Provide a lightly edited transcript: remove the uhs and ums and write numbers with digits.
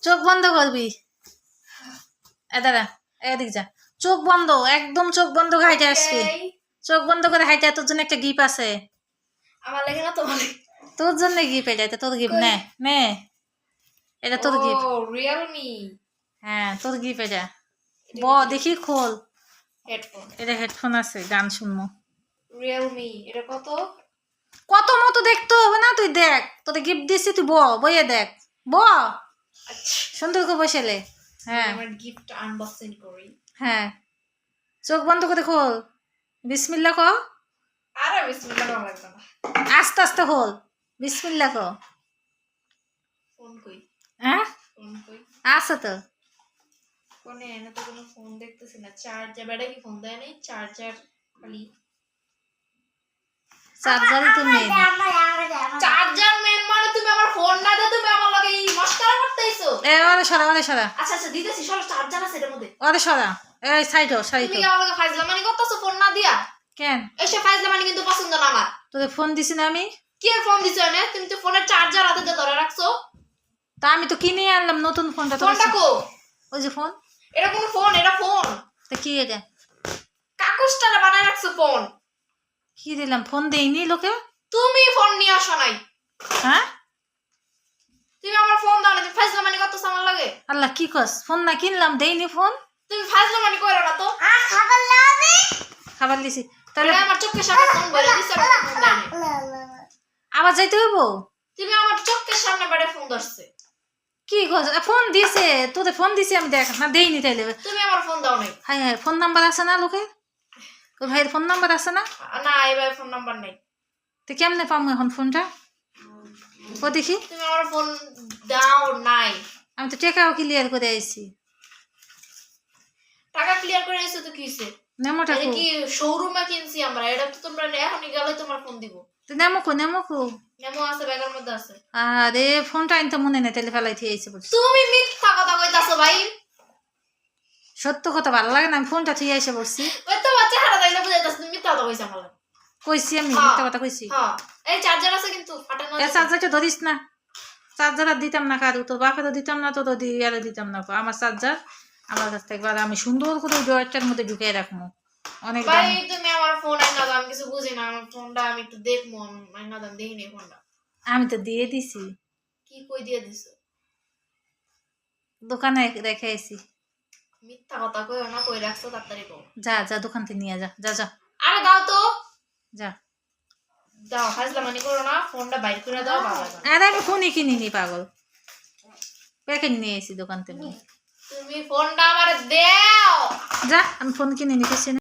চোখ বন্ধ করবি। দাঁড়া, এদিক যা। চোখ বন্ধ, একদম চোখ বন্ধ করে হাইটে আসবি। চোখ বন্ধ করে হাইটে। তোর জন্য একটা গিফট আছে। আমার লাগে না তোমার। তোর জন্য গিফট। এটা তোর গিফট। নে নে, এটা তোর গিফট। ও রিয়েলমি। হ্যাঁ তোর গিফট এটা। দেখি খোল। হেডফোন। এটা হেডফোন আছে, গান শুনবো। রিয়েলমি। এটা কত? কত মতো দেখতে হবে না, তুই দেখ। তোদের গিফট দিচ্ছি, তুই বইয়ে দেখ। আচ্ছা সুন্দর করে বসেলে। হ্যাঁ আমার গিফট আনবক্সিং করি। হ্যাঁ, চোখ বন্ধ করে খোল। বিসমিল্লাহ কর। আরে বিসমিল্লাহ করা লাগবে না। আস্তে আস্তে খোল। বিসমিল্লাহ কর। ফোন কই? হ্যাঁ ফোন কই? আছে তো। ফোনে এনে তো কোনো ফোন দেখতেছি না। চার্জার ব্যাটা কি ফোন দেয় নাই? চার্জার খালি। চার্জারই তো মেন। চার্জার মেন মানে তুমি আমার ফোন না দে, তুমি আমার লগে এই মস্কারা করতেইছো। ওরে সরা, ওরে সরা। আচ্ছা আচ্ছা দিতেছি, সব চার্জার আছে এর মধ্যে। ওরে সরা। এই সাইড তুমি কি আমার লগে ফাইজলামানি করতেছো ফোন না দিয়া? কেন? এসে ফাইজলামানি কিন্তু পছন্দ না আমার। তোদের ফোন দিছি না আমি? কি এর ফোন দিছো এনে? তুমি তো ফোনের চার্জার হাতে ধরে রাখছো। তা আমি তো কিনে আনলাম নতুন ফোনটা। ফোনটা কো? ওই যে ফোন। এটা কোন ফোন? এটা ফোন। তা কি এটা? কাগজটা বানায় রাখছো ফোন। কি দিলাম? ফোন দেইনি লোকে। তুমি ফোন নিয়ে আসো নাই। হ্যাঁ তুমি আমার ফোন দাও না, তুমি ফাইজলামানি করতেছো আমার লাগে। আল্লাহ কি কস? ফোন না কিনলাম, দেইনি ফোন। তুমি ফাইজলামানি করো না তো। খাবার দিছি তাহলে তাহলে আমার চোখের সামনে ফোন বলে দিছো, আর ফোন দেয়নি। আবার যাইতে হইব। তুমি আমার চোখের সামনে বাড়ে ফোন ধরছে। কি কস? ফোন দিছে, তোদের ফোন দিছি আমি, দেখ না দেইনি তাইলে। তুমি আমার ফোন দাও নাই। হাই হাই, ফোন নাম্বার আছে না লোকে? ওই ভাইয়ের ফোন নাম্বার আছে না? না এবার ফোন নাম্বার নাই। তো কেমনে পাবো এখন ফোনটা? ও দেখি। তুমি আমার ফোন দাও নাই। আমি তো টাকাও ক্লিয়ার করে আইছি। টাকা ক্লিয়ার করে এসে তো কি হইছে? নেমোটা এটা কো? কি শোরুমে কিনছি আমরা? এটা তো তোমরা এখনই গেলে তোমার ফোন দিব। তো নেমো মেমো আছে, ব্যাগের মধ্যে আছে। আরে ফোনটা আনতে মনে নেই, তাহলে ফেলাইতে আইছে বলছি। তুমি মিথ্যা কথা কইতাছো ভাই। সত্য কথা ভালো লাগে না, আমি ফোনটা থুই আইসে বলছি। ওই তো বাচ্চা হারা দাইলে বুঝাইতাছ, তুমি মিথ্যা কথা কইছ আমার। কইছি আমি হ্যাঁ। মিথ্যা কথা কইছি। হ্যাঁ এই চার্জার আছে কিন্তু ফাটানো। এ চার্জারটা ধরিস না। চার্জার আর দিতাম না কারো, তোর বাপেরও দিতাম না, তোর ইয়ারও দিতাম না। আমার চার্জার আমার কাছ থেকে আমি সুন্দর করে ড্রয়ারটার মধ্যে ঢুকিয়ে রাখবো। অনেক ভাই দাম। তুমি আমার ফোন আইনা দাও, আমি কিছু বুঝি না। আমার ফোনটা আমি একটু দেখবো, আইনা দাও, দেখিনি ফোনটা। আমি তো দিয়ে দিছি। কি কই দিয়ে দিছো? দোকানে রেখে আইছি। মিথ্যা কথা কইও না, কই রাখছো তাড়াতাড়ি কও। যা যা, দোকান থেকে নিয়ে যা। যা যা আরে দাও তো। যা। দাও, হাজলামানি করো না, ফোনটা বাইর করে দাও বাবা। আরে আমি ফোনই কিনিনি পাগল, প্যাকেট নিয়ে এসি দোকান থেকে। তুমি ফোনটা আমারে দাও। যা, আমি ফোন কিনে নিতেছি না।